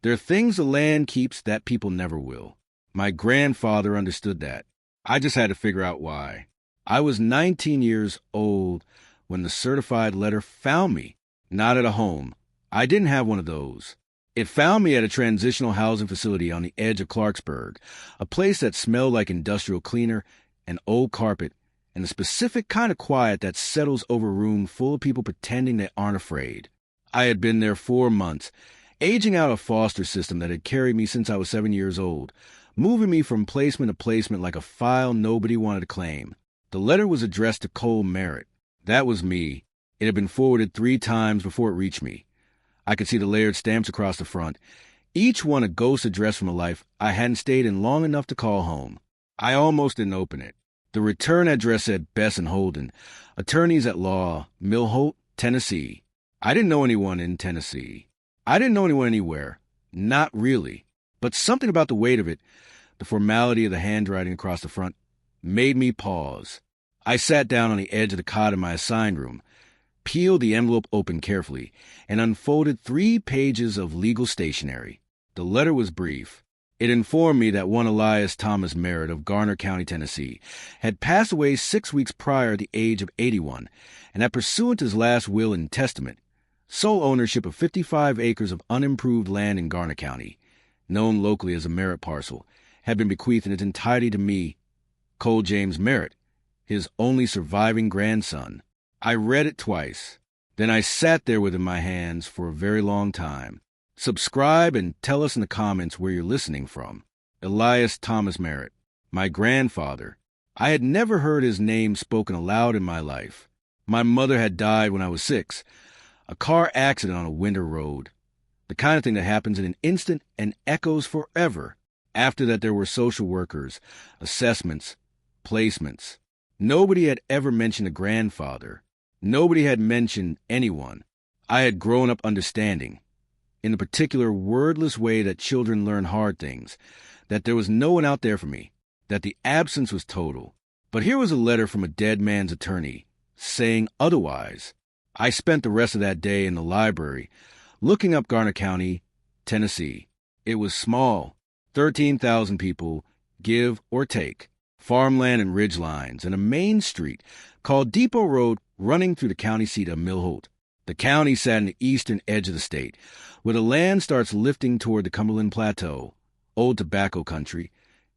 There are things the land keeps that people never will. My grandfather understood that. I just had to figure out why. I was 19 years old when the certified letter found me, not at a home. I didn't have one of those. It found me at a transitional housing facility on the edge of Clarksburg, a place that smelled like industrial cleaner and old carpet, and the specific kind of quiet that settles over a room full of people pretending they aren't afraid. I had been there 4 months, aging out a foster system that had carried me since I was 7 years old, moving me from placement to placement like a file nobody wanted to claim. The letter was addressed to Cole Merritt. That was me. It had been forwarded 3 times before it reached me. I could see the layered stamps across the front, each one a ghost address from a life I hadn't stayed in long enough to call home. I almost didn't open it. The return address said Bess and Holden, attorneys at law, Millholt, Tennessee. I didn't know anyone in Tennessee. I didn't know anyone anywhere. Not really. But something about the weight of it, the formality of the handwriting across the front, made me pause. I sat down on the edge of the cot in my assigned room, peeled the envelope open carefully, and unfolded 3 pages of legal stationery. The letter was brief. It informed me that one Elias Thomas Merritt of Garner County, Tennessee, had passed away 6 weeks prior at the age of 81, and that pursuant to his last will and testament, sole ownership of 55 acres of unimproved land in Garner County, known locally as a Merritt parcel, had been bequeathed in its entirety to me, Cole James Merritt, his only surviving grandson. I read it twice. Then I sat there with it in my hands for a very long time. Subscribe and tell us in the comments where you're listening from. Elias Thomas Merritt, my grandfather. I had never heard his name spoken aloud in my life. My mother had died when I was 6. A car accident on a winter road. The kind of thing that happens in an instant and echoes forever. After that, there were social workers, assessments, placements. Nobody had ever mentioned a grandfather. Nobody had mentioned anyone. I had grown up understanding, in the particular wordless way that children learn hard things, that there was no one out there for me, that the absence was total. But here was a letter from a dead man's attorney, saying otherwise. I spent the rest of that day in the library, looking up Garner County, Tennessee. It was small, 13,000 people, give or take, farmland and ridge lines, and a main street called Depot Road running through the county seat of Millholt. The county sat on the eastern edge of the state, where the land starts lifting toward the Cumberland Plateau, old tobacco country,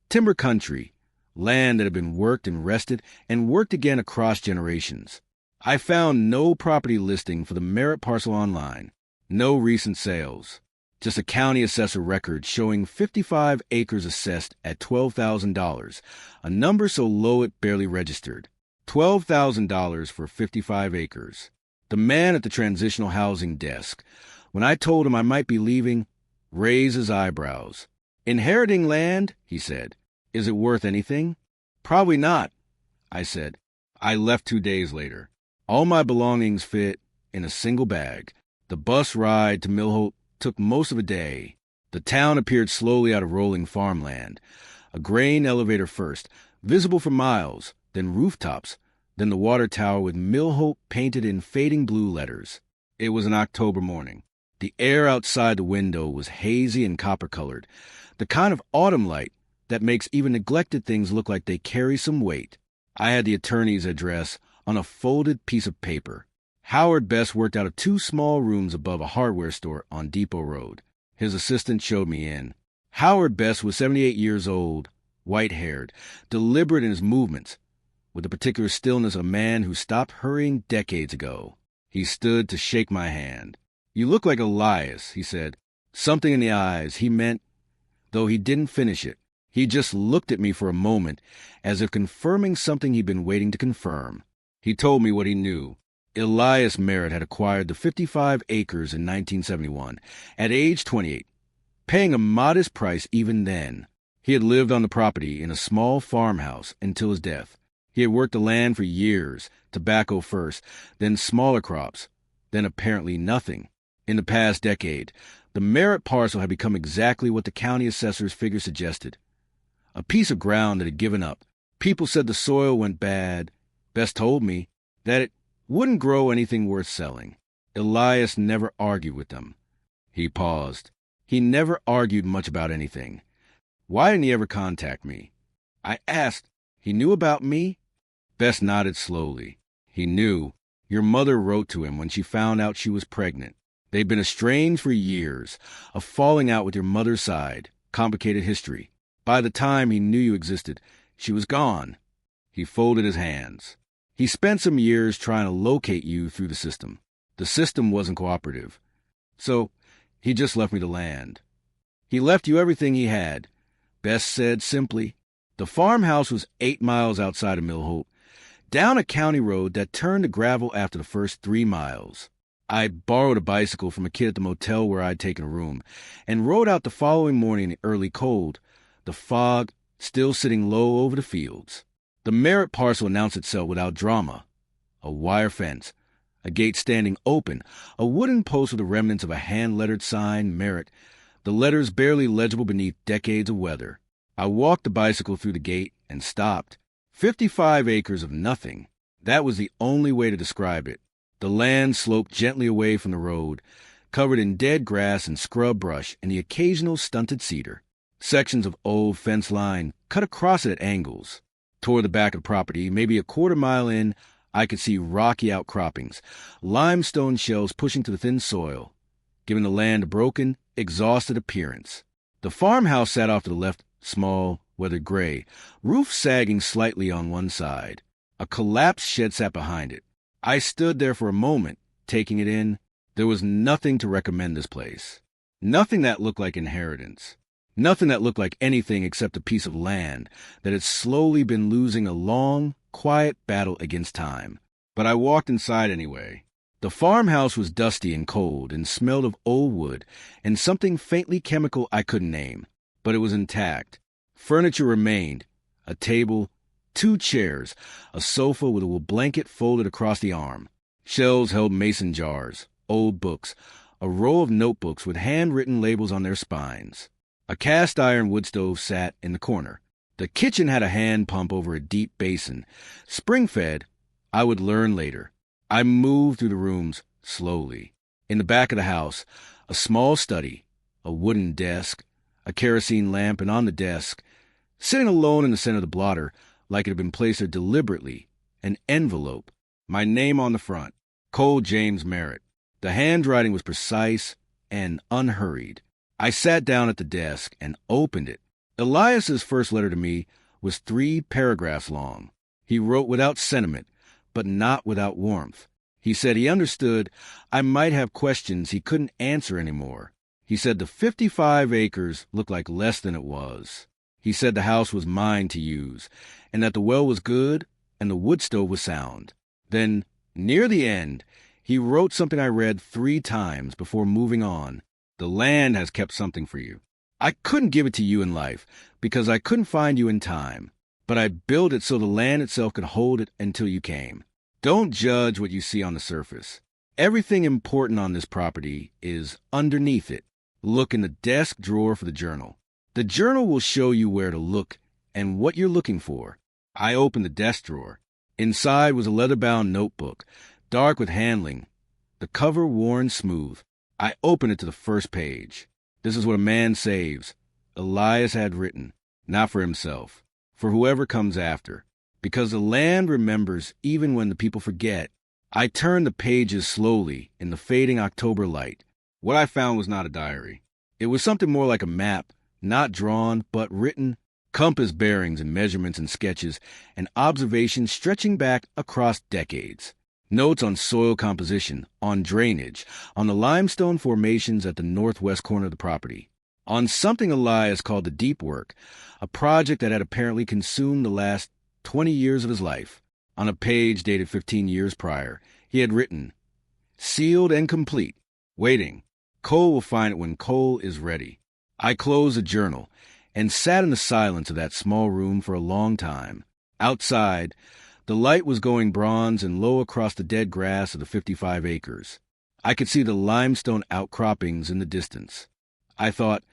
timber country, land that had been worked and rested and worked again across generations. I found no property listing for the Merritt parcel online, no recent sales, just a county assessor record showing 55 acres assessed at $12,000, a number so low it barely registered. $12,000 for 55 acres. The man at the transitional housing desk, when I told him I might be leaving, raised his eyebrows. Inheriting land, he said. Is it worth anything? Probably not, I said. I left 2 days later. All my belongings fit in a single bag. The bus ride to Millholt took most of a day. The town appeared slowly out of rolling farmland. A grain elevator first, visible for miles, then rooftops, then the water tower with Millholt painted in fading blue letters. It was an October morning. The air outside the window was hazy and copper-colored, the kind of autumn light that makes even neglected things look like they carry some weight. I had the attorney's address on a folded piece of paper. Howard Best worked out of 2 small rooms above a hardware store on Depot Road. His assistant showed me in. Howard Best was 78 years old, white-haired, deliberate in his movements, with the particular stillness of a man who stopped hurrying decades ago. He stood to shake my hand. "You look like Elias," he said. Something in the eyes he meant, though he didn't finish it. He just looked at me for a moment, as if confirming something he'd been waiting to confirm. He told me what he knew. Elias Merritt had acquired the 55 acres in 1971, at age 28, paying a modest price even then. He had lived on the property in a small farmhouse until his death. He had worked the land for years, tobacco first, then smaller crops, then apparently nothing. In the past decade, the Merritt parcel had become exactly what the county assessor's figure suggested. A piece of ground that had given up. People said the soil went bad. Best told me that it wouldn't grow anything worth selling. Elias never argued with them. He paused. He never argued much about anything. Why didn't he ever contact me? I asked. He knew about me? Bess nodded slowly. He knew. Your mother wrote to him when she found out she was pregnant. They'd been estranged for years, a falling out with your mother's side, complicated history. By the time he knew you existed, she was gone. He folded his hands. He spent some years trying to locate you through the system. The system wasn't cooperative. So he just left me the land. He left you everything he had. Bess said simply. The farmhouse was 8 miles outside of Millholt, down a county road that turned to gravel after the first 3 miles. I borrowed a bicycle from a kid at the motel where I'd taken a room, and rode out the following morning in the early cold, the fog still sitting low over the fields. The Merritt parcel announced itself without drama. A wire fence, a gate standing open, a wooden post with the remnants of a hand-lettered sign, Merritt, the letters barely legible beneath decades of weather. I walked the bicycle through the gate and stopped. 55 acres of nothing. That was the only way to describe it. The land sloped gently away from the road, covered in dead grass and scrub brush and the occasional stunted cedar. Sections of old fence line cut across it at angles. Toward the back of the property, maybe a quarter-mile in, I could see rocky outcroppings, limestone shells pushing to the thin soil, giving the land a broken, exhausted appearance. The farmhouse sat off to the left, small, weathered gray, roof sagging slightly on one side. A collapsed shed sat behind it. I stood there for a moment, taking it in. There was nothing to recommend this place. Nothing that looked like inheritance. Nothing that looked like anything except a piece of land that had slowly been losing a long, quiet battle against time. But I walked inside anyway. The farmhouse was dusty and cold and smelled of old wood and something faintly chemical I couldn't name. But it was intact. Furniture remained. A table, 2 chairs, a sofa with a wool blanket folded across the arm. Shelves held mason jars, old books, a row of notebooks with handwritten labels on their spines. A cast-iron wood stove sat in the corner. The kitchen had a hand pump over a deep basin. Spring-fed, I would learn later. I moved through the rooms slowly. In the back of the house, a small study, a wooden desk, a kerosene lamp, and on the desk, sitting alone in the center of the blotter, like it had been placed there deliberately, an envelope, my name on the front, Cole James Merritt. The handwriting was precise and unhurried. I sat down at the desk and opened it. Elias's first letter to me was 3 paragraphs long. He wrote without sentiment, but not without warmth. He said he understood I might have questions he couldn't answer anymore. He said the 55 acres looked like less than it was. He said the house was mine to use, and that the well was good and the wood stove was sound. Then, near the end, he wrote something I read 3 times before moving on. The land has kept something for you. I couldn't give it to you in life because I couldn't find you in time, but I built it so the land itself could hold it until you came. Don't judge what you see on the surface. Everything important on this property is underneath it. Look in the desk drawer for the journal. The journal will show you where to look and what you're looking for. I opened the desk drawer. Inside was a leather-bound notebook, dark with handling, the cover worn smooth. I opened it to the first page. This is what a man saves. Elias had written, not for himself, for whoever comes after, because the land remembers even when the people forget. I turned the pages slowly in the fading October light. What I found was not a diary. It was something more like a map, not drawn, but written, compass bearings and measurements and sketches, and observations stretching back across decades. Notes on soil composition, on drainage, on the limestone formations at the northwest corner of the property, on something Elias called the deep work, a project that had apparently consumed the last 20 years of his life. On a page dated 15 years prior, he had written, "Sealed and complete. Waiting. Cole will find it when Cole is ready." I closed the journal and sat in the silence of that small room for a long time. Outside, the light was going bronze and low across the dead grass of the 55 acres. I could see the limestone outcroppings in the distance. I thought,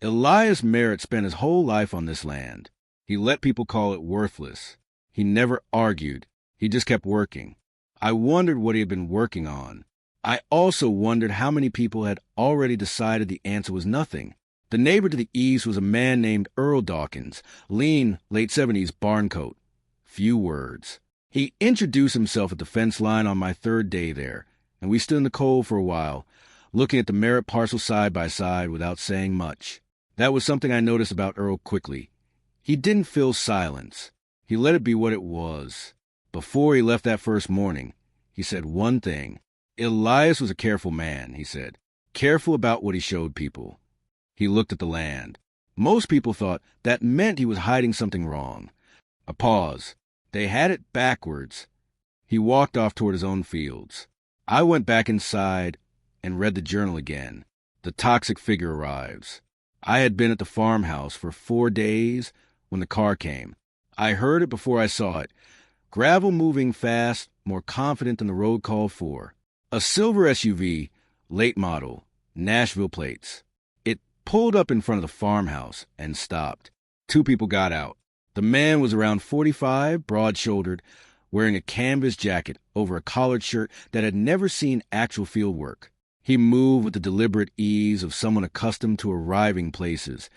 Elias Merritt spent his whole life on this land. He let people call it worthless. He never argued. He just kept working. I wondered what he had been working on. I also wondered how many people had already decided the answer was nothing. The neighbor to the east was a man named Earl Dawkins, lean, late 70s barn coat. Few words. He introduced himself at the fence line on my third day there, and we stood in the cold for a while, looking at the Merritt parcel side by side without saying much. That was something I noticed about Earl quickly. He didn't fill silence. He let it be what it was. Before he left that first morning, he said one thing. Elias was a careful man, he said. Careful about what he showed people. He looked at the land. Most people thought that meant he was hiding something wrong. A pause. They had it backwards. He walked off toward his own fields. I went back inside and read the journal again. The toxic figure arrives. I had been at the farmhouse for 4 days when the car came. I heard it before I saw it. Gravel moving fast, more confident than the road called for. A silver SUV, late model, Nashville plates. It pulled up in front of the farmhouse and stopped. 2 people got out. The man was around 45, broad-shouldered, wearing a canvas jacket over a collared shirt that had never seen actual field work. He moved with the deliberate ease of someone accustomed to arriving places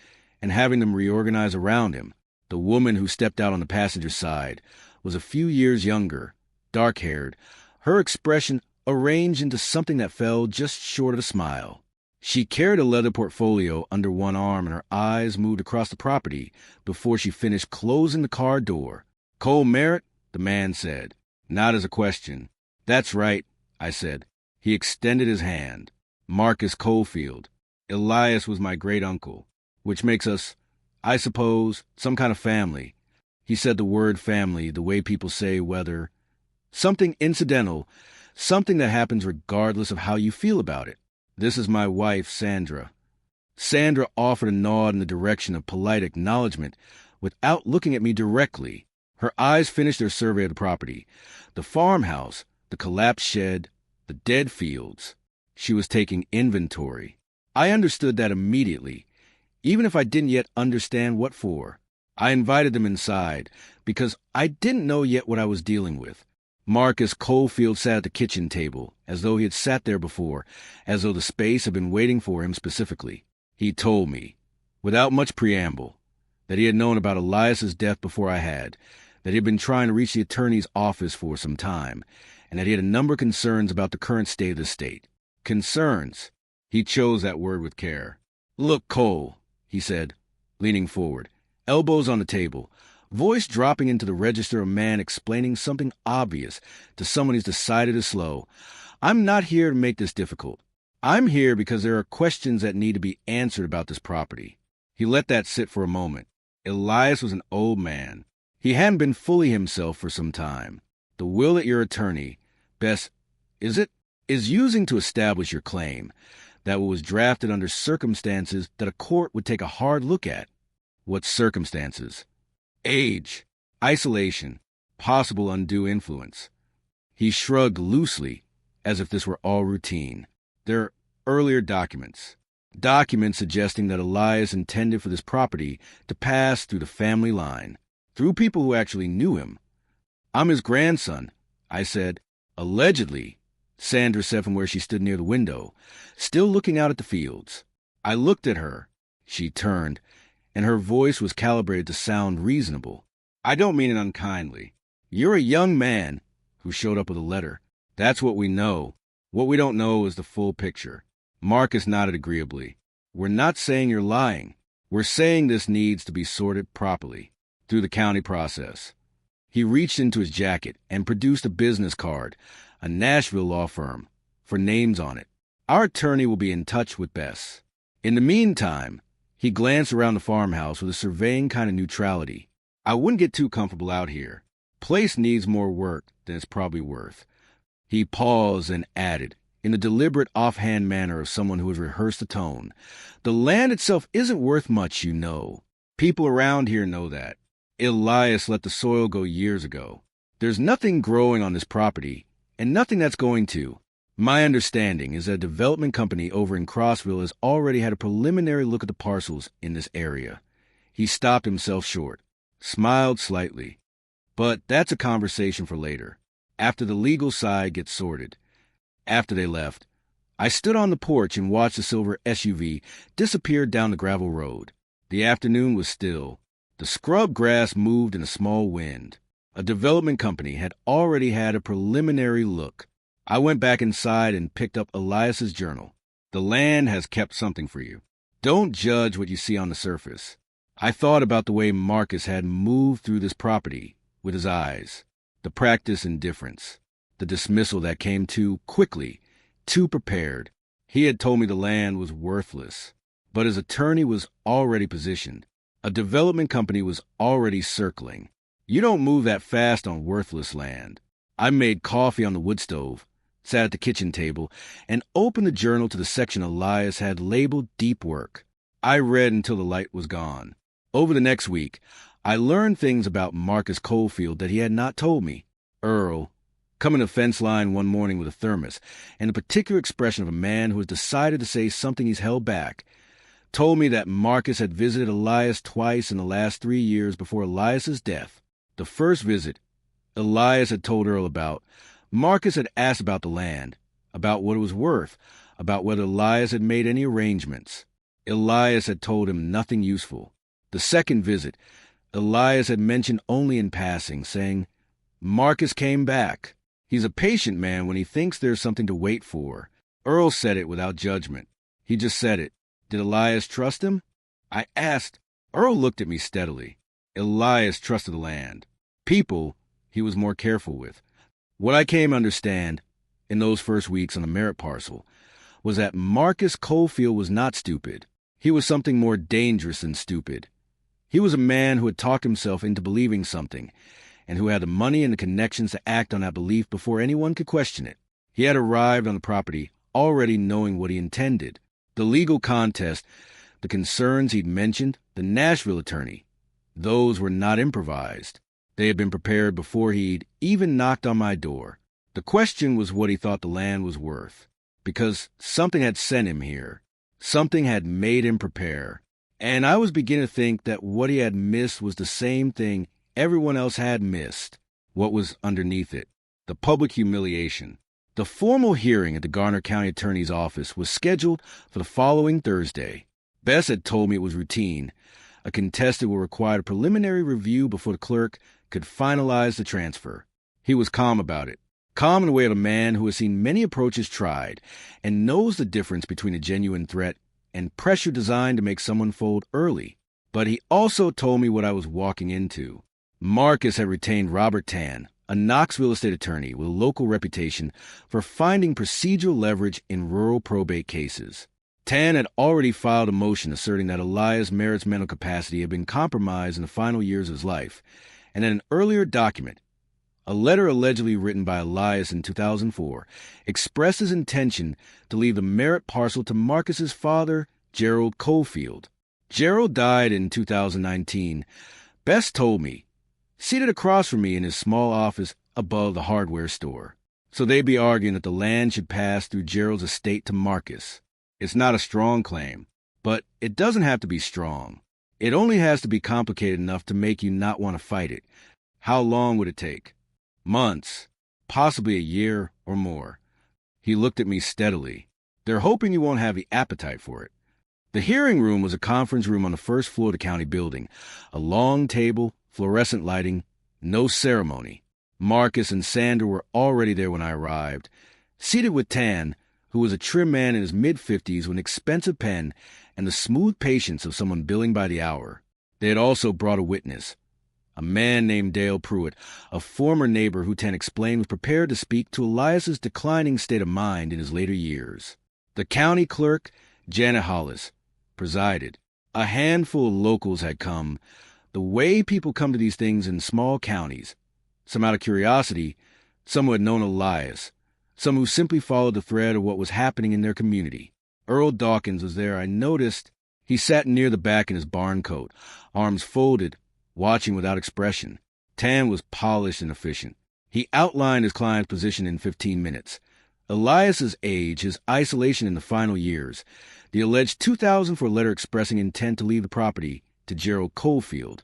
and having them reorganize around him. The woman who stepped out on the passenger side was a few years younger, dark-haired, her expression arranged into something that fell just short of a smile. She carried a leather portfolio under one arm, and her eyes moved across the property before she finished closing the car door. "Cole Merritt?" the man said, not as a question. "That's right," I said. He extended his hand. "Marcus Coalfield. Elias was my great-uncle, which makes us, I suppose, some kind of family." He said the word family the way people say whether. Something incidental, something that happens regardless of how you feel about it. "This is my wife, Sandra." Sandra offered a nod in the direction of polite acknowledgement without looking at me directly. Her eyes finished their survey of the property. The farmhouse, the collapsed shed, the dead fields. She was taking inventory. I understood that immediately, even if I didn't yet understand what for. I invited them inside because I didn't know yet what I was dealing with. Marcus Coalfield sat at the kitchen table, as though he had sat there before, as though the space had been waiting for him specifically. He told me, without much preamble, that he had known about Elias's death before I had, that he had been trying to reach the attorney's office for some time, and that he had a number of concerns about the current state of the state. Concerns. He chose that word with care. "Look, Cole," he said, leaning forward, elbows on the table, voice dropping into the register of a man explaining something obvious to someone he's decided is slow. "I'm not here to make this difficult. I'm here because there are questions that need to be answered about this property." He let that sit for a moment. Elias was an old man. He hadn't been fully himself for some time. The will that your attorney, Bess, is using to establish your claim, that was drafted under circumstances that a court would take a hard look at. What circumstances? Age, isolation, possible undue influence. He shrugged loosely, as if this were all routine. There are earlier documents suggesting that Elias intended for this property to pass through the family line, through people who actually knew him. "I'm his grandson," I said. "Allegedly," Sandra said from where she stood near the window, still looking out at the fields. I looked at her. She turned, and her voice was calibrated to sound reasonable. "I don't mean it unkindly. You're a young man who showed up with a letter. That's what we know. What we don't know is the full picture." Marcus nodded agreeably. "We're not saying you're lying. We're saying this needs to be sorted properly, through the county process." He reached into his jacket and produced a business card, a Nashville law firm, for names on it. "Our attorney will be in touch with Bess. In the meantime," he glanced around the farmhouse with a surveying kind of neutrality, "I wouldn't get too comfortable out here. Place needs more work than it's probably worth." He paused and added, in the deliberate offhand manner of someone who has rehearsed a tone, "The land itself isn't worth much, you know. People around here know that. Elias let the soil go years ago. There's nothing growing on this property, and nothing that's going to. My understanding is that a development company over in Crossville has already had a preliminary look at the parcels in this area." He stopped himself short, smiled slightly. "But that's a conversation for later, after the legal side gets sorted. After they left, I stood on the porch and watched the silver SUV disappear down the gravel road. The afternoon was still. The scrub grass moved in a small wind. A development company had already had a preliminary look. I went back inside and picked up Elias's journal. The land has kept something for you. Don't judge what you see on the surface. I thought about the way Marcus had moved through this property with his eyes, the practiced indifference, the dismissal that came too quickly, too prepared. He had told me the land was worthless, but his attorney was already positioned. A development company was already circling. You don't move that fast on worthless land. I made coffee on the wood stove, sat at the kitchen table, and opened the journal to the section Elias had labeled Deep Work. I read until the light was gone. Over the next week, I learned things about Marcus Coalfield that he had not told me. Earl, coming to the fence line one morning with a thermos, and a particular expression of a man who has decided to say something he's held back, told me that Marcus had visited Elias twice in the last 3 years before Elias's death. The first visit Elias had told Earl about, Marcus had asked about the land, about what it was worth, about whether Elias had made any arrangements. Elias had told him nothing useful. The second visit, Elias had mentioned only in passing, saying, Marcus came back. He's a patient man when he thinks there's something to wait for. Earl said it without judgment. He just said it. Did Elias trust him? I asked. Earl looked at me steadily. Elias trusted the land. People he was more careful with. What I came to understand in those first weeks on the Merritt parcel was that Marcus Coalfield was not stupid. He was something more dangerous than stupid. He was a man who had talked himself into believing something, and who had the money and the connections to act on that belief before anyone could question it. He had arrived on the property already knowing what he intended. The legal contest, the concerns he'd mentioned, the Nashville attorney, those were not improvised. They had been prepared before he'd even knocked on my door. The question was what he thought the land was worth, because something had sent him here. Something had made him prepare. And I was beginning to think that what he had missed was the same thing everyone else had missed. What was underneath it? The public humiliation. The formal hearing at the Garner County Attorney's office was scheduled for the following Thursday. Bess had told me it was routine. A contestant will require a preliminary review before the clerk could finalize the transfer. He was calm about it. Calm in the way of a man who has seen many approaches tried and knows the difference between a genuine threat and pressure designed to make someone fold early. But he also told me what I was walking into. Marcus had retained Robert Tan, a Knoxville estate attorney with a local reputation for finding procedural leverage in rural probate cases. Tan had already filed a motion asserting that Elias Merritt's mental capacity had been compromised in the final years of his life, and that an earlier document, a letter allegedly written by Elias in 2004, expressed his intention to leave the Merritt parcel to Marcus's father, Gerald Coalfield. Gerald died in 2019. Bess told me, seated across from me in his small office above the hardware store. So they'd be arguing that the land should pass through Gerald's estate to Marcus. It's not a strong claim, but it doesn't have to be strong. It only has to be complicated enough to make you not want to fight it. How long would it take? Months, possibly a year or more. He looked at me steadily. They're hoping you won't have the appetite for it. The hearing room was a conference room on the first floor of the county building. A long table, fluorescent lighting, no ceremony. Marcus and Sandra were already there when I arrived. Seated with Tan, who was a trim man in his mid-50s with an expensive pen and the smooth patience of someone billing by the hour. They had also brought a witness, a man named Dale Pruitt, a former neighbor who Tan explained was prepared to speak to Elias's declining state of mind in his later years. The county clerk, Janet Hollis, presided. A handful of locals had come, the way people come to these things in small counties, some out of curiosity, some who had known Elias, some who simply followed the thread of what was happening in their community. Earl Dawkins was there. I noticed he sat near the back in his barn coat, arms folded, watching without expression. Tan was polished and efficient. He outlined his client's position in 15 minutes. Elias's age, his isolation in the final years, the alleged 2004 letter expressing intent to leave the property to Gerald Coalfield,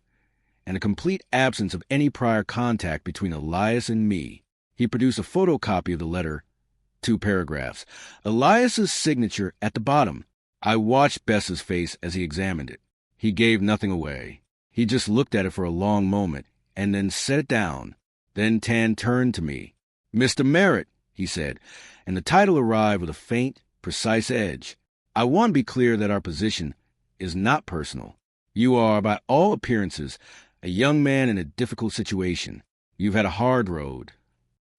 and a complete absence of any prior contact between Elias and me. He produced a photocopy of the letter 2 paragraphs. Elias's signature at the bottom. I watched Bess's face as he examined it. He gave nothing away. He just looked at it for a long moment and then set it down. Then Tan turned to me. "Mr. Merritt," he said, and the title arrived with a faint, precise edge. "I want to be clear that our position is not personal. You are, by all appearances, a young man in a difficult situation. You've had a hard road."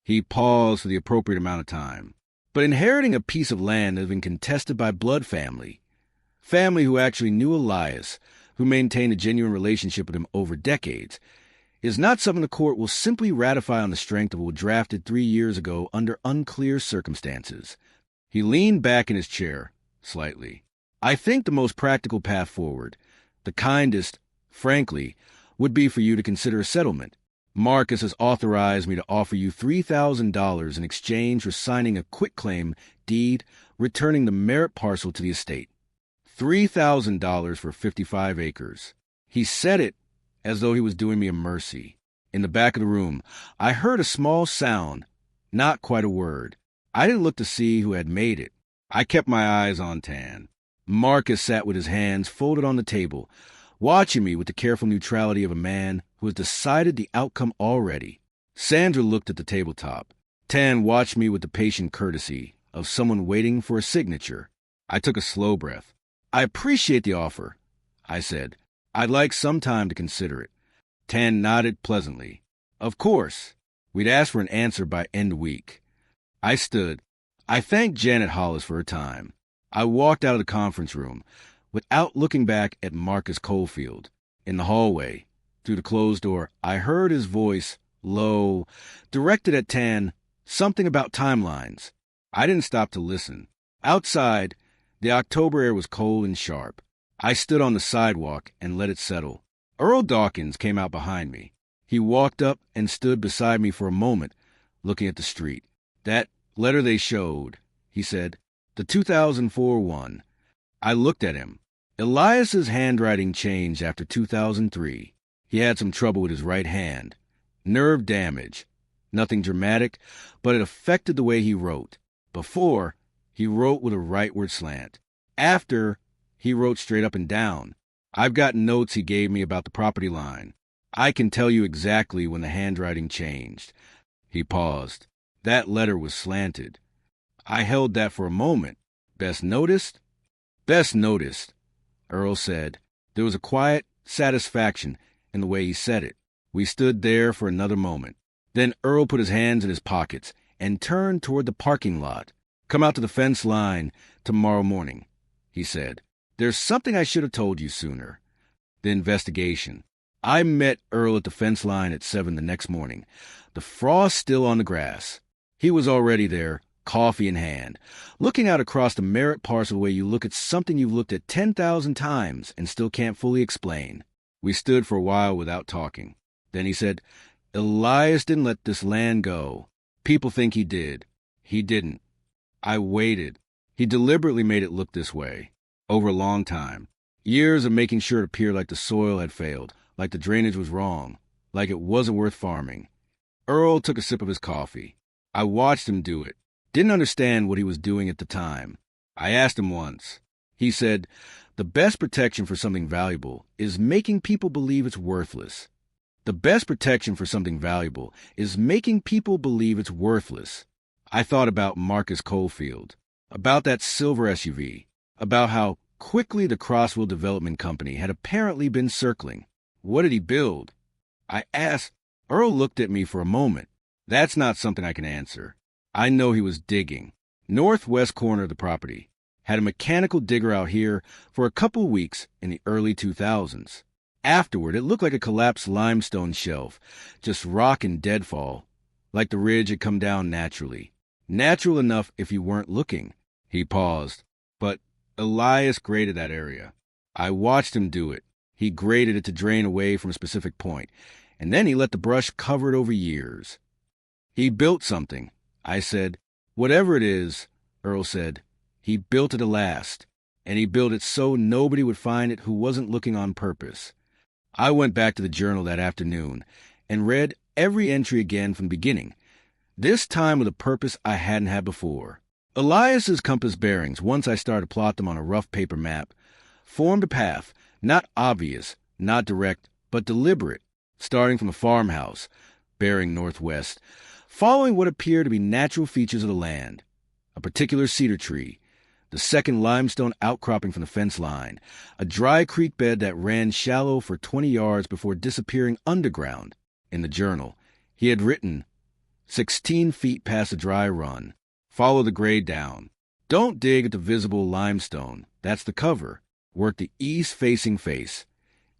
He paused for the appropriate amount of time. "But inheriting a piece of land that has been contested by blood family who actually knew Elias, who maintained a genuine relationship with him over decades, is not something the court will simply ratify on the strength of what was drafted 3 years ago under unclear circumstances." He leaned back in his chair, slightly. "I think the most practical path forward, the kindest, frankly, would be for you to consider a settlement. Marcus has authorized me to offer you $3,000 in exchange for signing a quitclaim deed returning the Merritt parcel to the estate. $3,000 for 55 acres. He said it as though he was doing me a mercy. In the back of the room, I heard a small sound, not quite a word. I didn't look to see who had made it. I kept my eyes on Tan. Marcus sat with his hands folded on the table, watching me with the careful neutrality of a man who has decided the outcome already. Sandra looked at the tabletop. Tan watched me with the patient courtesy of someone waiting for a signature. I took a slow breath. "I appreciate the offer," I said. "I'd like some time to consider it." Tan nodded pleasantly. "Of course. We'd ask for an answer by end week." I stood. I thanked Janet Hollis for her time. I walked out of the conference room without looking back at Marcus Coldfield. In the hallway, through the closed door, I heard his voice, low, directed at Tan, something about timelines. I didn't stop to listen. Outside, the October air was cold and sharp. I stood on the sidewalk and let it settle. Earl Dawkins came out behind me. He walked up and stood beside me for a moment, looking at the street. "That letter they showed," he said, "the 2004 one." I looked at him. Elias's handwriting changed after 2003. He had some trouble with his right hand. Nerve damage. Nothing dramatic, but it affected the way he wrote. Before, he wrote with a rightward slant. After, he wrote straight up and down. I've got notes he gave me about the property line. I can tell you exactly when the handwriting changed. He paused. That letter was slanted. I held that for a moment. "Best noticed?" "Best noticed," Earl said. There was a quiet satisfaction in the way he said it. We stood there for another moment. Then Earl put his hands in his pockets and turned toward the parking lot. "Come out to the fence line tomorrow morning," he said. "There's something I should have told you sooner." The investigation. I met Earl at the fence line at 7 the next morning, the frost still on the grass. He was already there, coffee in hand, looking out across the Merritt parcel the way you look at something you've looked at 10,000 times and still can't fully explain. We stood for a while without talking. Then he said, "Elias didn't let this land go. People think he did. He didn't." I waited. He deliberately made it look this way. Over a long time. Years of making sure it appeared like the soil had failed, like the drainage was wrong, like it wasn't worth farming. Earl took a sip of his coffee. I watched him do it. Didn't understand what he was doing at the time. I asked him once. He said, "The best protection for something valuable is making people believe it's worthless." The best protection for something valuable is making people believe it's worthless. I thought about Marcus Coldfield, about that silver SUV, about how quickly the Crossville Development Company had apparently been circling. What did he build? I asked. Earl looked at me for a moment. That's not something I can answer. I know he was digging. Northwest corner of the property. Had a mechanical digger out here for a couple of weeks in the early 2000s. Afterward, it looked like a collapsed limestone shelf, just rock and deadfall, like the ridge had come down naturally. Natural enough if you weren't looking. He paused. But Elias graded that area. I watched him do it. He graded it to drain away from a specific point, and then he let the brush cover it over years. He built something, I said. Whatever it is, Earl said, he built it to last, and he built it so nobody would find it who wasn't looking on purpose. I went back to the journal that afternoon and read every entry again from the beginning, this time with a purpose I hadn't had before. Elias's compass bearings, once I started to plot them on a rough paper map, formed a path, not obvious, not direct, but deliberate, starting from the farmhouse, bearing northwest, following what appeared to be natural features of the land, a particular cedar tree, the second limestone outcropping from the fence line, a dry creek bed that ran shallow for 20 yards before disappearing underground. In the journal, he had written, 16 feet past the dry run. Follow the grade down. Don't dig at the visible limestone. That's the cover. Work the east-facing face.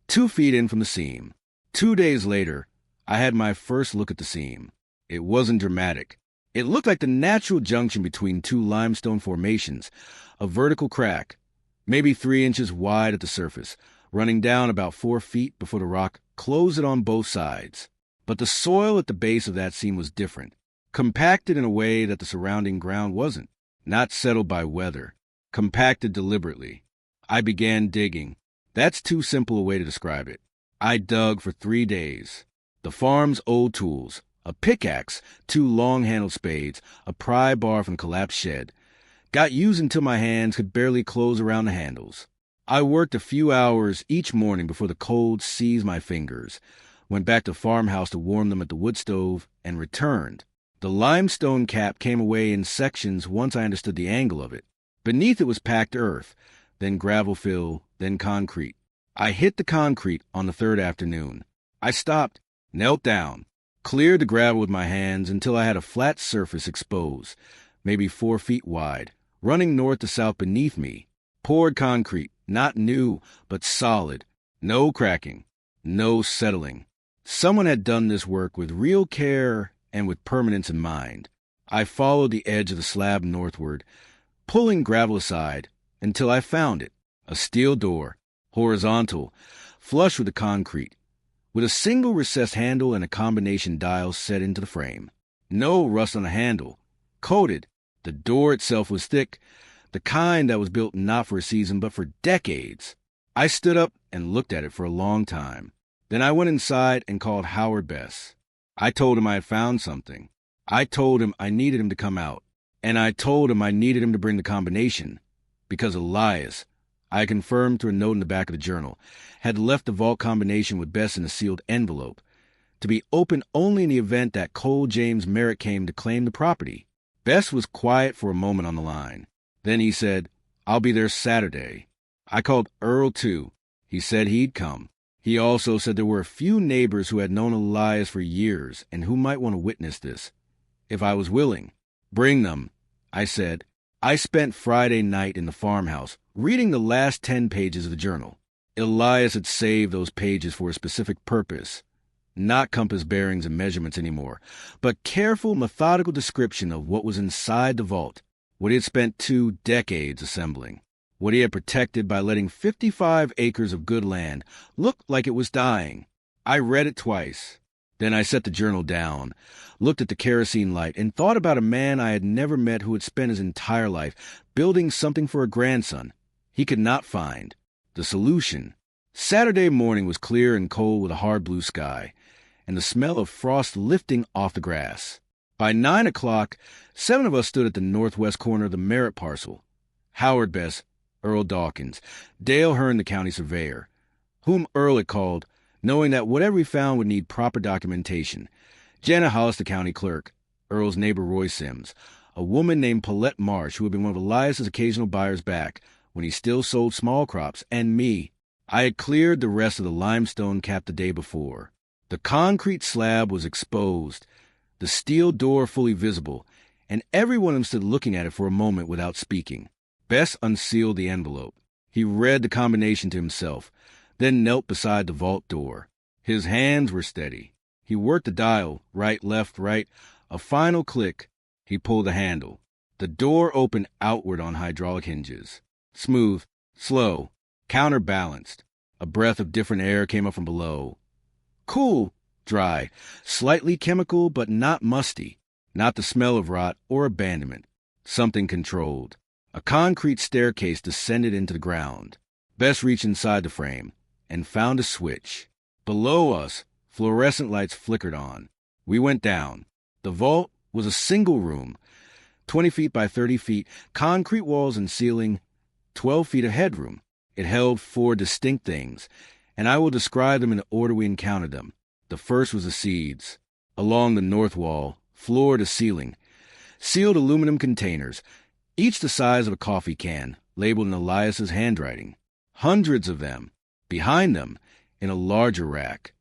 2 feet in from the seam. 2 days later, I had my first look at the seam. It wasn't dramatic. It looked like the natural junction between two limestone formations, a vertical crack, maybe 3 inches wide at the surface, running down about 4 feet before the rock closed it on both sides. But the soil at the base of that seam was different, compacted in a way that the surrounding ground wasn't, not settled by weather, compacted deliberately. I began digging. That's too simple a way to describe it. I dug for 3 days. The farm's old tools, a pickaxe, 2 long-handled spades, a pry bar from the collapsed shed, got used until my hands could barely close around the handles. I worked a few hours each morning before the cold seized my fingers, went back to the farmhouse to warm them at the wood stove, and returned. The limestone cap came away in sections once I understood the angle of it. Beneath it was packed earth, then gravel fill, then concrete. I hit the concrete on the 3rd afternoon. I stopped, knelt down, cleared the gravel with my hands until I had a flat surface exposed, maybe 4 feet wide, running north to south beneath me. Poured concrete, not new, but solid. No cracking, no settling. Someone had done this work with real care and with permanence in mind. I followed the edge of the slab northward, pulling gravel aside until I found it, a steel door, horizontal, flush with the concrete, with a single recessed handle and a combination dial set into the frame. No rust on the handle. Coated. The door itself was thick, the kind that was built not for a season but for decades. I stood up and looked at it for a long time. Then I went inside and called Howard Bess. I told him I had found something. I told him I needed him to come out. And I told him I needed him to bring the combination. Because Elias, I confirmed through a note in the back of the journal, had left the vault combination with Bess in a sealed envelope, to be opened only in the event that Cole James Merritt came to claim the property. Bess was quiet for a moment on the line. Then he said, "I'll be there Saturday." I called Earl, too. He said he'd come. He also said there were a few neighbors who had known Elias for years and who might want to witness this. If I was willing. "Bring them," I said. I spent Friday night in the farmhouse, reading the last 10 pages of the journal. Elias had saved those pages for a specific purpose. Not compass bearings and measurements anymore, but careful, methodical description of what was inside the vault, what he had spent 2 decades assembling, what he had protected by letting 55 acres of good land look like it was dying. I read it twice. Then I set the journal down, looked at the kerosene light, and thought about a man I had never met who had spent his entire life building something for a grandson he could not find. The solution. Saturday morning was clear and cold with a hard blue sky, and the smell of frost lifting off the grass. By 9 o'clock, 7 of us stood at the northwest corner of the Merritt parcel. Howard Bess, Earl Dawkins, Dale Hearn, the county surveyor, whom Earl had called, knowing that whatever we found would need proper documentation. Janet Hollis, the county clerk, Earl's neighbor Roy Sims, a woman named Paulette Marsh, who had been one of Elias's occasional buyers back when he still sold small crops, and me. I had cleared the rest of the limestone cap the day before. The concrete slab was exposed, the steel door fully visible, and every one of them stood looking at it for a moment without speaking. Bess unsealed the envelope. He read the combination to himself, then knelt beside the vault door. His hands were steady. He worked the dial, right, left, right. A final click. He pulled the handle. The door opened outward on hydraulic hinges. Smooth, slow, counterbalanced. A breath of different air came up from below. Cool, dry, slightly chemical, but not musty. Not the smell of rot or abandonment. Something controlled. A concrete staircase descended into the ground. Bess reached inside the frame and found a switch. Below us, fluorescent lights flickered on. We went down. The vault was a single room, 20 feet by 30 feet, concrete walls and ceiling, 12 feet of headroom. It held 4 distinct things, and I will describe them in the order we encountered them. The first was the seeds. Along the north wall, floor to ceiling, sealed aluminum containers, each the size of a coffee can, labeled in Elias's handwriting. Hundreds of them. Behind them, in a larger rack,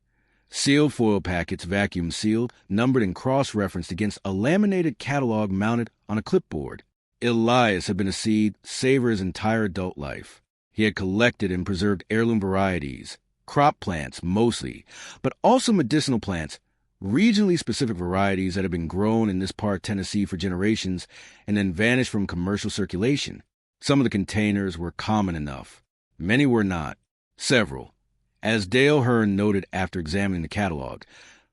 sealed foil packets, vacuum sealed, numbered and cross-referenced against a laminated catalog mounted on a clipboard. Elias had been a seed saver his entire adult life. He had collected and preserved heirloom varieties, crop plants mostly, but also medicinal plants, regionally specific varieties that had been grown in this part of Tennessee for generations and then vanished from commercial circulation. Some of the containers were common enough. Many were not. Several, as Dale Hearn noted after examining the catalog,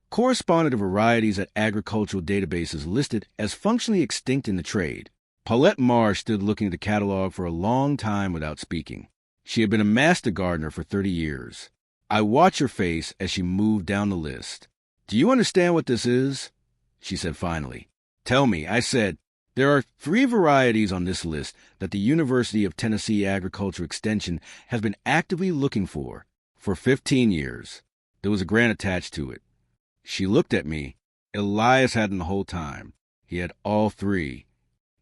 corresponded to varieties that agricultural databases listed as functionally extinct in the trade. Paulette Marsh stood looking at the catalog for a long time without speaking. She had been a master gardener for 30 years. I watched her face as she moved down the list. "Do you understand what this is?" she said finally. "Tell me," I said. "There are 3 varieties on this list that the University of Tennessee Agriculture Extension has been actively looking for 15 years. There was a grant attached to it." She looked at me. Elias had them the whole time. He had all 3.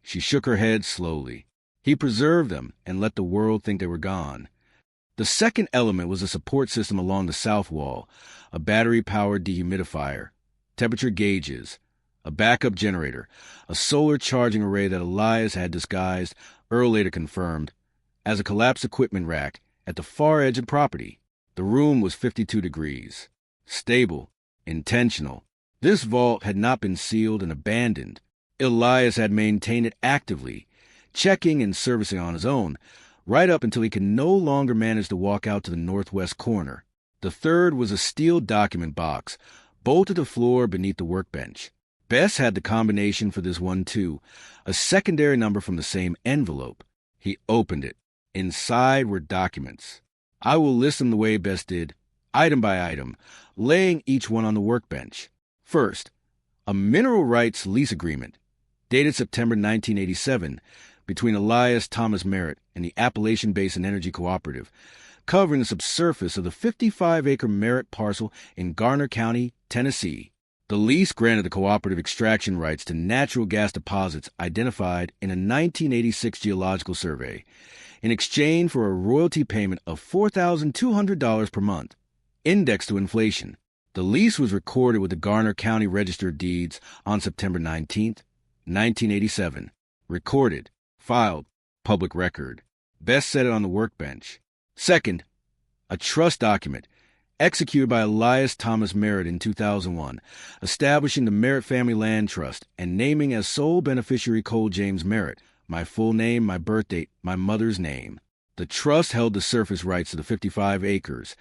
She shook her head slowly. He preserved them and let the world think they were gone. The second element was a support system along the south wall, a battery-powered dehumidifier, temperature gauges, a backup generator, a solar charging array that Elias had disguised, Earl later confirmed, as a collapsed equipment rack at the far edge of the property. The room was 52 degrees. Stable. Intentional. This vault had not been sealed and abandoned. Elias had maintained it actively, checking and servicing on his own, right up until he could no longer manage to walk out to the northwest corner. The third was a steel document box, bolted to the floor beneath the workbench. Bess had the combination for this one, too, a secondary number from the same envelope. He opened it. Inside were documents. I will list them the way Bess did, item by item, laying each one on the workbench. First, a mineral rights lease agreement, dated September 1987, between Elias Thomas Merritt and the Appalachian Basin Energy Cooperative, covering the subsurface of the 55-acre Merritt parcel in Garner County, Tennessee. The lease granted the cooperative extraction rights to natural gas deposits identified in a 1986 geological survey, in exchange for a royalty payment of $4,200 per month, indexed to inflation. The lease was recorded with the Garner County Register of Deeds on September 19, 1987. Recorded, filed, public record. Bess set it on the workbench. Second, a trust document, executed by Elias Thomas Merritt in 2001, establishing the Merritt Family Land Trust and naming as sole beneficiary Cole James Merritt, my full name, my birth date, my mother's name. The trust held the surface rights to the 55 acres,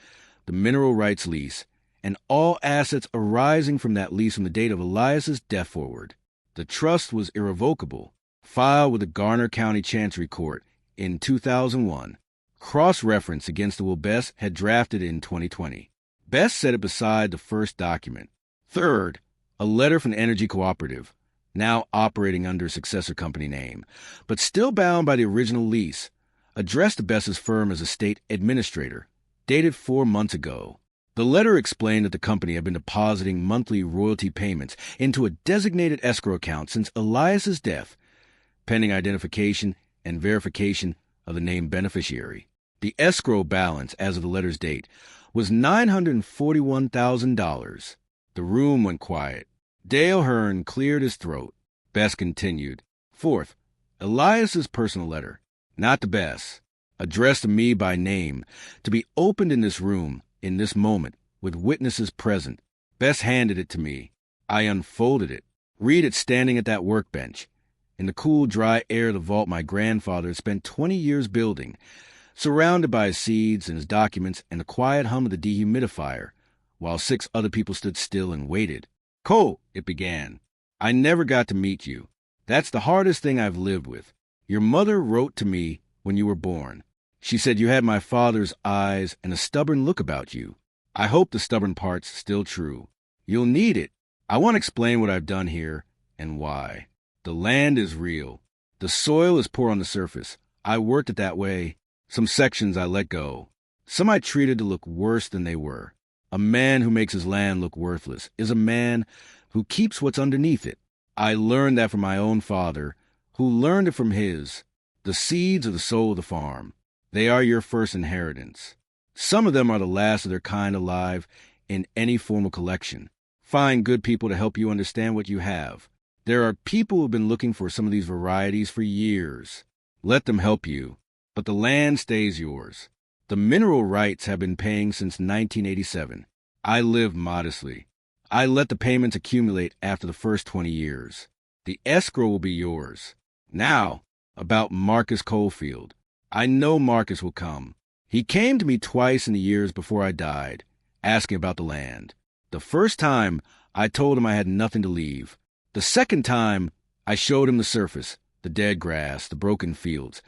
the mineral rights lease, and all assets arising from that lease from the date of Elias's death forward. The trust was irrevocable, filed with the Garner County Chancery Court in 2001. Cross-reference against the will Bess had drafted in 2020. Bess set it beside the first document. Third, a letter from the Energy Cooperative, now operating under a successor company name, but still bound by the original lease, addressed to Bess's firm as a state administrator, dated 4 months ago. The letter explained that the company had been depositing monthly royalty payments into a designated escrow account since Elias's death, pending identification and verification of the named beneficiary. The escrow balance, as of the letter's date, was $941,000. The room went quiet. Dale Hearn cleared his throat. Bess continued. Fourth, Elias's personal letter, not to Bess, addressed to me by name, to be opened in this room, in this moment, with witnesses present. Bess handed it to me. I unfolded it. Read it standing at that workbench, in the cool, dry air of the vault my grandfather had spent 20 years building, surrounded by his seeds and his documents and the quiet hum of the dehumidifier, while 6 other people stood still and waited. "Cole," it began, "I never got to meet you. That's the hardest thing I've lived with. Your mother wrote to me when you were born. She said you had my father's eyes and a stubborn look about you. I hope the stubborn part's still true. You'll need it. I want to explain what I've done here and why. The land is real. The soil is poor on the surface. I worked it that way. Some sections I let go. Some I treated to look worse than they were. A man who makes his land look worthless is a man who keeps what's underneath it. I learned that from my own father, who learned it from his. The seeds are the soul of the farm. They are your first inheritance. Some of them are the last of their kind alive in any formal collection. Find good people to help you understand what you have. There are people who have been looking for some of these varieties for years. Let them help you. But the land stays yours. The mineral rights have been paying since 1987. I live modestly. I let the payments accumulate after the first 20 years. The escrow will be yours. Now, about Marcus Coalfield. I know Marcus will come. He came to me twice in the years before I died, asking about the land. The first time, I told him I had nothing to leave. The second time, I showed him the surface, the dead grass, the broken fields,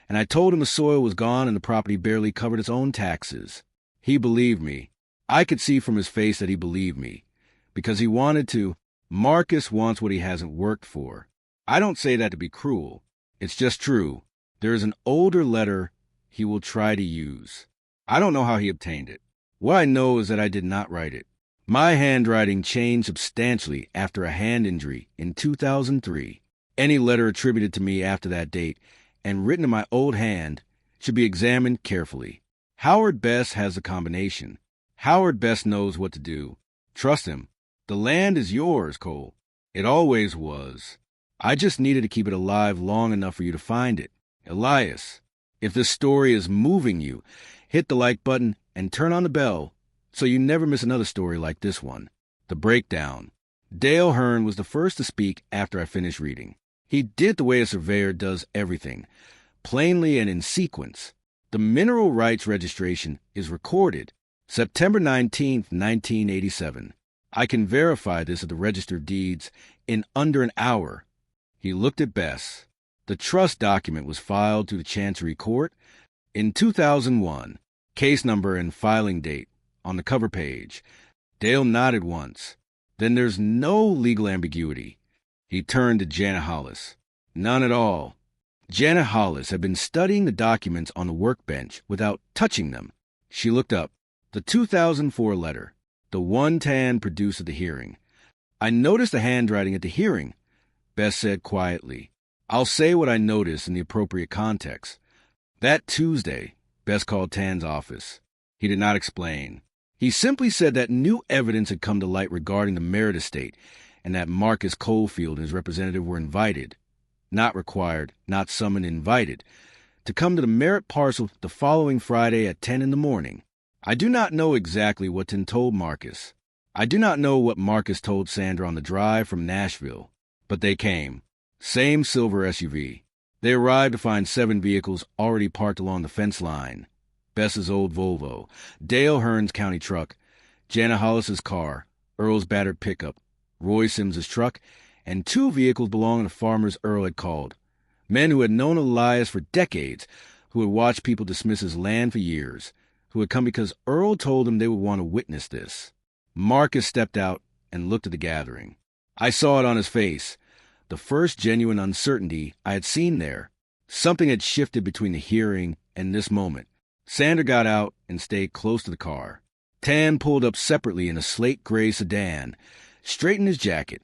and I told him the soil was gone and the property barely covered its own taxes. He believed me. I could see from his face that he believed me, because he wanted to. Marcus wants what he hasn't worked for. I don't say that to be cruel. It's just true. There is an older letter he will try to use. I don't know how he obtained it. What I know is that I did not write it. My handwriting changed substantially after a hand injury in 2003. Any letter attributed to me after that date and written in my old hand should be examined carefully. Howard Best has the combination. Howard Best knows what to do. Trust him. The land is yours, Cole. It always was. I just needed to keep it alive long enough for you to find it. Elias, if this story is moving you, hit the like button and turn on the bell so you never miss another story like this one. The Breakdown. Dale Hearn was the first to speak after I finished reading. He did the way a surveyor does everything, plainly and in sequence. The mineral rights registration is recorded September 19th, 1987. I can verify this at the Register of Deeds in under an hour. He looked at Bess. The trust document was filed to the Chancery Court in 2001. Case number and filing date on the cover page. Dale nodded once. Then there's no legal ambiguity. He turned to Janet Hollis. None at all. Janet Hollis had been studying the documents on the workbench without touching them. She looked up. The 2004 letter. The one Tan produced at the hearing. I noticed the handwriting at the hearing, Bess said quietly. I'll say what I noticed in the appropriate context. That Tuesday, Bess called Tan's office. He did not explain. He simply said that new evidence had come to light regarding the Merritt estate and that Marcus Coalfield and his representative were invited, not required, not summoned, invited, to come to the Merritt parcel the following Friday at 10 in the morning. I do not know exactly what Tan told Marcus. I do not know what Marcus told Sandra on the drive from Nashville, but they came. Same silver SUV. They arrived to find 7 vehicles already parked along the fence line. Bess's old Volvo, Dale Hearn's county truck, Janet Hollis's car, Earl's battered pickup, Roy Sims's truck, and 2 vehicles belonging to farmers Earl had called. Men who had known Elias for decades, who had watched people dismiss his land for years, who had come because Earl told them they would want to witness this. Marcus stepped out and looked at the gathering. I saw it on his face, the first genuine uncertainty I had seen there. Something had shifted between the hearing and this moment. Sandra got out and stayed close to the car. Tan pulled up separately in a slate-gray sedan, straightened his jacket,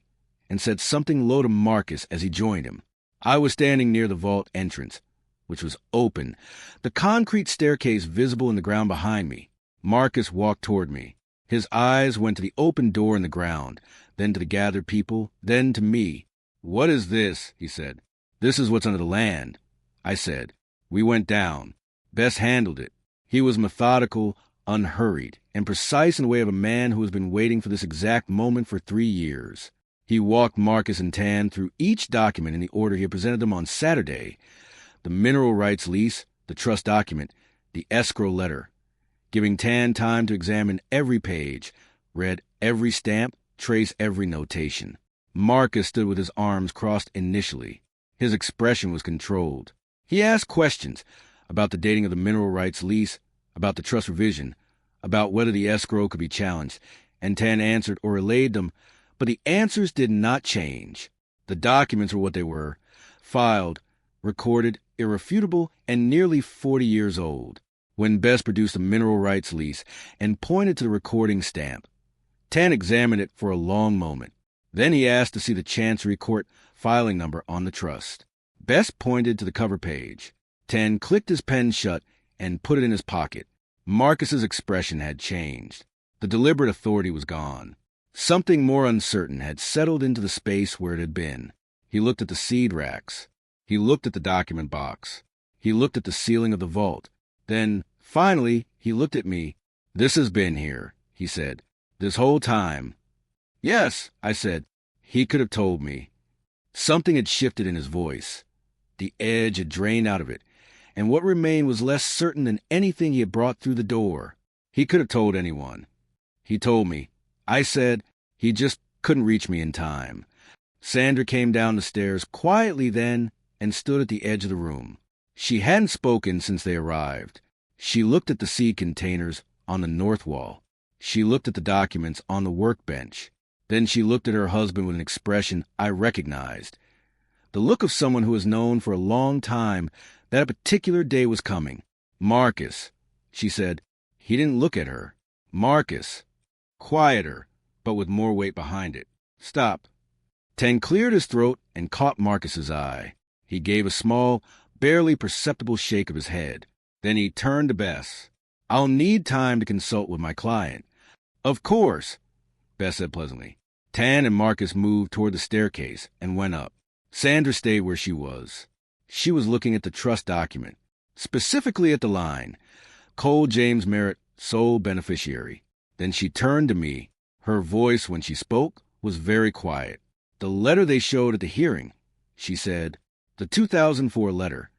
and said something low to Marcus as he joined him. I was standing near the vault entrance, which was open, the concrete staircase visible in the ground behind me. Marcus walked toward me. His eyes went to the open door in the ground, then to the gathered people, then to me. "What is this?" he said. "This is what's under the land," I said. We went down. Bess handled it. He was methodical, unhurried, and precise in the way of a man who has been waiting for this exact moment for 3 years. He walked Marcus and Tan through each document in the order he had presented them on Saturday: the mineral rights lease, the trust document, the escrow letter, giving Tan time to examine every page, read every stamp, trace every notation. Marcus stood with his arms crossed initially. His expression was controlled. He asked questions about the dating of the mineral rights lease, about the trust revision, about whether the escrow could be challenged, and Tan answered or relayed them, but the answers did not change. The documents were what they were: filed, recorded, irrefutable, and nearly 40 years old. When Bess produced a mineral rights lease and pointed to the recording stamp, Tan examined it for a long moment. Then he asked to see the Chancery Court filing number on the trust. Bess pointed to the cover page. Tan clicked his pen shut and put it in his pocket. Marcus's expression had changed. The deliberate authority was gone. Something more uncertain had settled into the space where it had been. He looked at the seed racks. He looked at the document box. He looked at the ceiling of the vault. Then, finally, he looked at me. "This has been here," he said, "this whole time." "Yes," I said. He could have told me. Something had shifted in his voice. The edge had drained out of it, and what remained was less certain than anything he had brought through the door. He could have told anyone. He told me. I said he just couldn't reach me in time. Sandra came down the stairs quietly then and stood at the edge of the room. She hadn't spoken since they arrived. She looked at the seed containers on the north wall. She looked at the documents on the workbench. Then she looked at her husband with an expression I recognized. The look of someone who has known for a long time that a particular day was coming. "Marcus," she said. He didn't look at her. "Marcus." Quieter, but with more weight behind it. "Stop." Tan cleared his throat and caught Marcus's eye. He gave a small, barely perceptible shake of his head. Then he turned to Bess. "I'll need time to consult with my client." "Of course," Bess said pleasantly. Tan and Marcus moved toward the staircase and went up. Sandra stayed where she was. She was looking at the trust document, specifically at the line, "Cole James Merritt, sole beneficiary." Then she turned to me. Her voice, when she spoke, was very quiet. "The letter they showed at the hearing," she said. "The 2004 letter."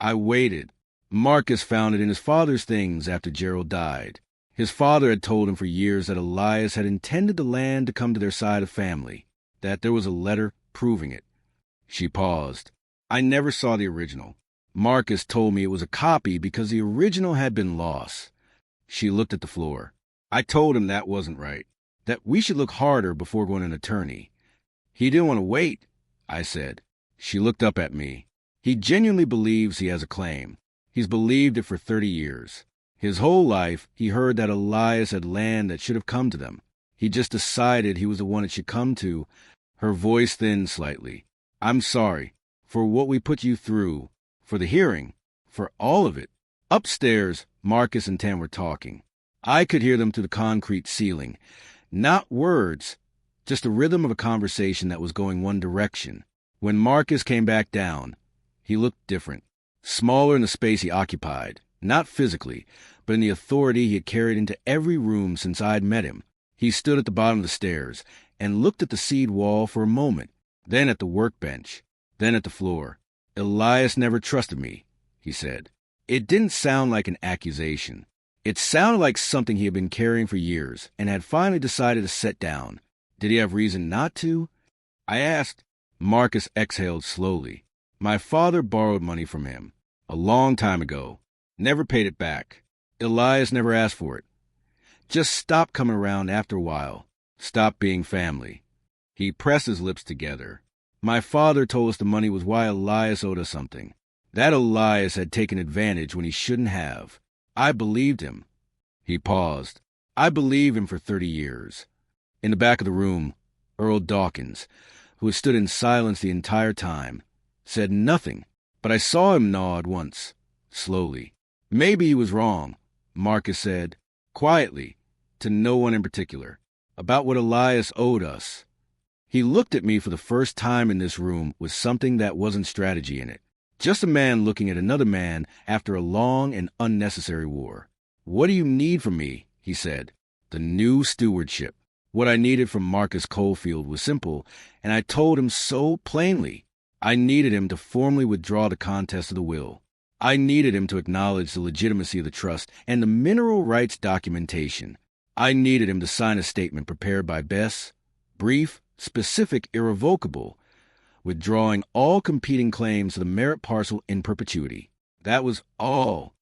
I waited. Marcus found it in his father's things after Gerald died. His father had told him for years that Elias had intended the land to come to their side of family, that there was a letter proving it. She paused. "I never saw the original. Marcus told me it was a copy because the original had been lost." She looked at the floor. "I told him that wasn't right, that we should look harder before going to an attorney." "He didn't want to wait," I said. She looked up at me. "He genuinely believes he has a claim. He's believed it for 30 years. His whole life, he heard that Elias had land that should have come to them. He just decided he was the one it should come to." Her voice thinned slightly. "I'm sorry for what we put you through, for the hearing, for all of it." Upstairs, Marcus and Tan were talking. I could hear them through the concrete ceiling. Not words, just the rhythm of a conversation that was going one direction. When Marcus came back down, he looked different. Smaller in the space he occupied, not physically, but in the authority he had carried into every room since I had met him. He stood at the bottom of the stairs and looked at the seed wall for a moment, then at the workbench, then at the floor. "Elias never trusted me," he said. It didn't sound like an accusation. It sounded like something he had been carrying for years and had finally decided to set down. Did he have reason not to? I asked. Marcus exhaled slowly. "My father borrowed money from him a long time ago. Never paid it back. Elias never asked for it. Just stopped coming around after a while. Stopped being family." He pressed his lips together. "My father told us the money was why Elias owed us something. That Elias had taken advantage when he shouldn't have. I believed him." He paused. "I believed him for 30 years. In the back of the room, Earl Dawkins, who had stood in silence the entire time, said nothing, but I saw him nod once, slowly. Maybe he was wrong," Marcus said, quietly, to no one in particular, "about what Elias owed us." He looked at me for the first time in this room with something that wasn't strategy in it. Just a man looking at another man after a long and unnecessary war. "What do you need from me?" he said. "The new stewardship." What I needed from Marcus Coldfield was simple, and I told him so plainly. I needed him to formally withdraw the contest of the will. I needed him to acknowledge the legitimacy of the trust and the mineral rights documentation. I needed him to sign a statement prepared by Bess, brief, specific, irrevocable, withdrawing all competing claims to the Merritt parcel in perpetuity. That was all.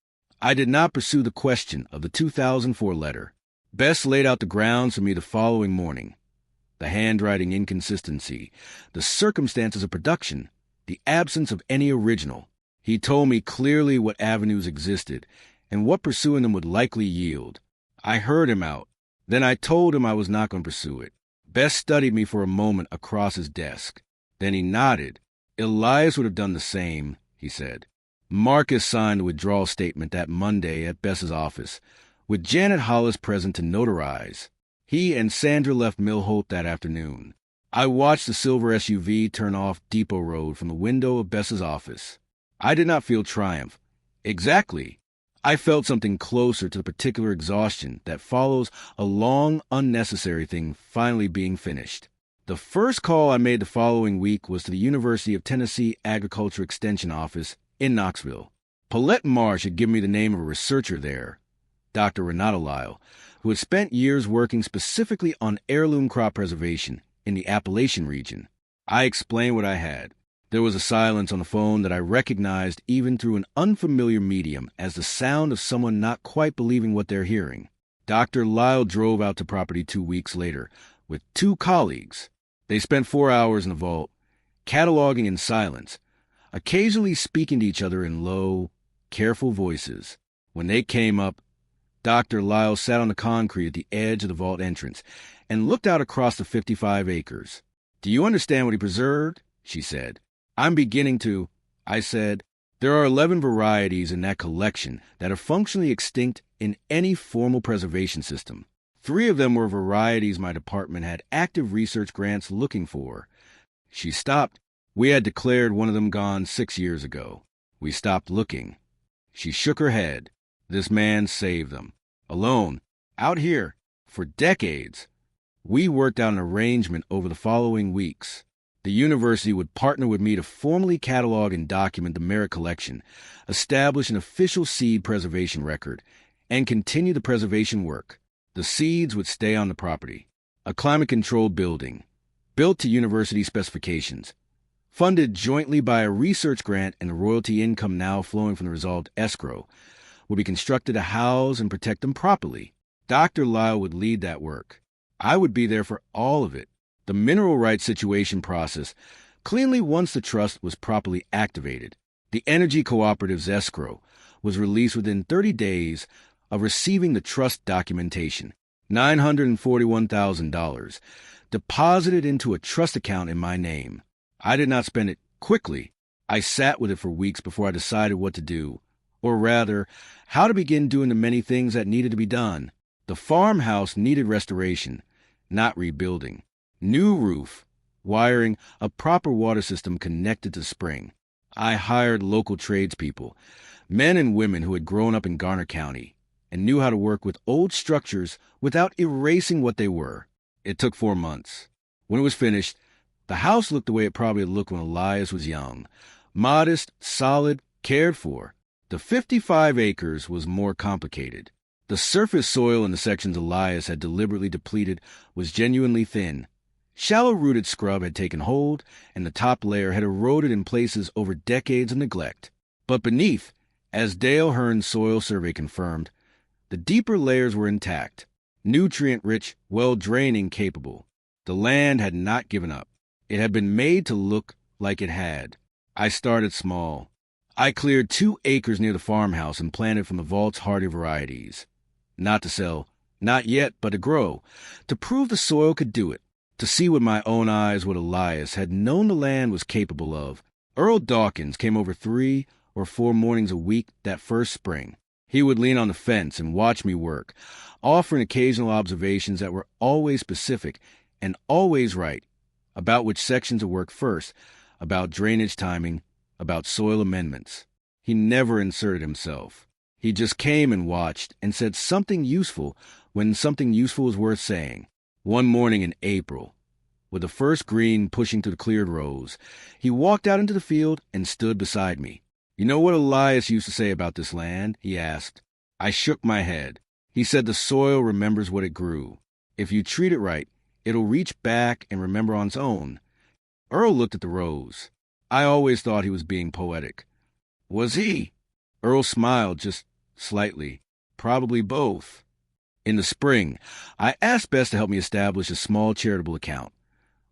I did not pursue the question of the 2004 letter. Bess laid out the grounds for me the following morning. the handwriting inconsistency, the circumstances of production, the absence of any original. He told me clearly what avenues existed and what pursuing them would likely yield. I heard him out. Then I told him I was not going to pursue it. Best studied me for a moment across his desk. Then he nodded. Elias would have done the same, he said. Marcus signed the withdrawal statement that Monday at Bess's office, with Janet Hollis present to notarize. He and Sandra left Millholt that afternoon. I watched the silver SUV turn off Depot Road from the window of Bess's office. I did not feel triumph. Exactly. I felt something closer to the particular exhaustion that follows a long, unnecessary thing finally being finished. The first call I made the following week was to the University of Tennessee Agriculture Extension Office in Knoxville. Paulette Marsh had given me the name of a researcher there, Dr. Renata Lyle, who had spent years working specifically on heirloom crop preservation in the Appalachian region. I explained what I had. There was a silence on the phone that I recognized even through an unfamiliar medium as the sound of someone not quite believing what they're hearing. Dr. Lyle drove out to property 2 weeks later with 2 colleagues. They spent 4 hours in the vault, cataloging in silence, occasionally speaking to each other in low, careful voices. When they came up, Dr. Lyle sat on the concrete at the edge of the vault entrance and looked out across the 55 acres. "Do you understand what he preserved?" she said. "I'm beginning to," I said. "There are 11 varieties in that collection that are functionally extinct in any formal preservation system. 3 of them were varieties my department had active research grants looking for." She stopped. "We had declared one of them gone 6 years ago. We stopped looking." She shook her head. "This man saved them. Alone. Out here. For decades." We worked out an arrangement over the following weeks. The university would partner with me to formally catalog and document the Merritt collection, establish an official seed preservation record, and continue the preservation work. The seeds would stay on the property. A climate-controlled building, built to university specifications, funded jointly by a research grant and the royalty income now flowing from the resolved escrow, would be constructed to house and protect them properly. Dr. Lyle would lead that work. I would be there for all of it. The mineral rights situation process, cleanly once the trust was properly activated. The Energy Cooperative's escrow was released within 30 days of receiving the trust documentation. $941,000 deposited into a trust account in my name. I did not spend it quickly. I sat with it for weeks before I decided what to do, or rather, how to begin doing the many things that needed to be done. The farmhouse needed restoration, not rebuilding. New roof, wiring, a proper water system connected to spring. I hired local tradespeople, men and women who had grown up in Garner County and knew how to work with old structures without erasing what they were. It took 4 months. When it was finished, the house looked the way it probably looked when Elias was young. Modest, solid, cared for. The 55 acres was more complicated. The surface soil in the sections Elias had deliberately depleted was genuinely thin. Shallow-rooted scrub had taken hold, and the top layer had eroded in places over decades of neglect. But beneath, as Dale Hearn's soil survey confirmed, the deeper layers were intact, nutrient-rich, well-draining capable. The land had not given up. It had been made to look like it had. I started small. I cleared 2 acres near the farmhouse and planted from the vault's hardy varieties. Not to sell, not yet, but to grow, to prove the soil could do it. To see with my own eyes what Elias had known the land was capable of. Earl Dawkins came over 3 or 4 mornings a week that first spring. He would lean on the fence and watch me work, offering occasional observations that were always specific and always right, about which sections to work first, about drainage timing, about soil amendments. He never inserted himself. He just came and watched and said something useful when something useful was worth saying. One morning in April, with the first green pushing to the cleared rows, he walked out into the field and stood beside me. "You know what Elias used to say about this land?" he asked. I shook my head. He said the soil remembers what it grew. If you treat it right, it'll reach back and remember on its own. Earl looked at the rows. I always thought he was being poetic. Was he? Earl smiled just slightly. Probably both. In the spring, I asked Bess to help me establish a small charitable account.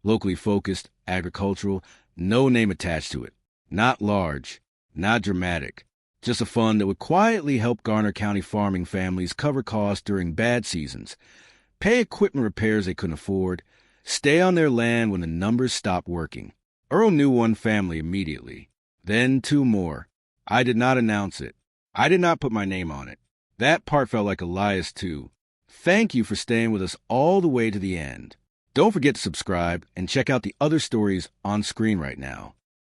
Locally focused, agricultural, no name attached to it. Not large, not dramatic. Just a fund that would quietly help Garner County farming families cover costs during bad seasons, pay equipment repairs they couldn't afford, stay on their land when the numbers stopped working. Earl knew one family immediately. Then two more. I did not announce it. I did not put my name on it. That part felt like Elias, too. Thank you for staying with us all the way to the end. Don't forget to subscribe and check out the other stories on screen right now.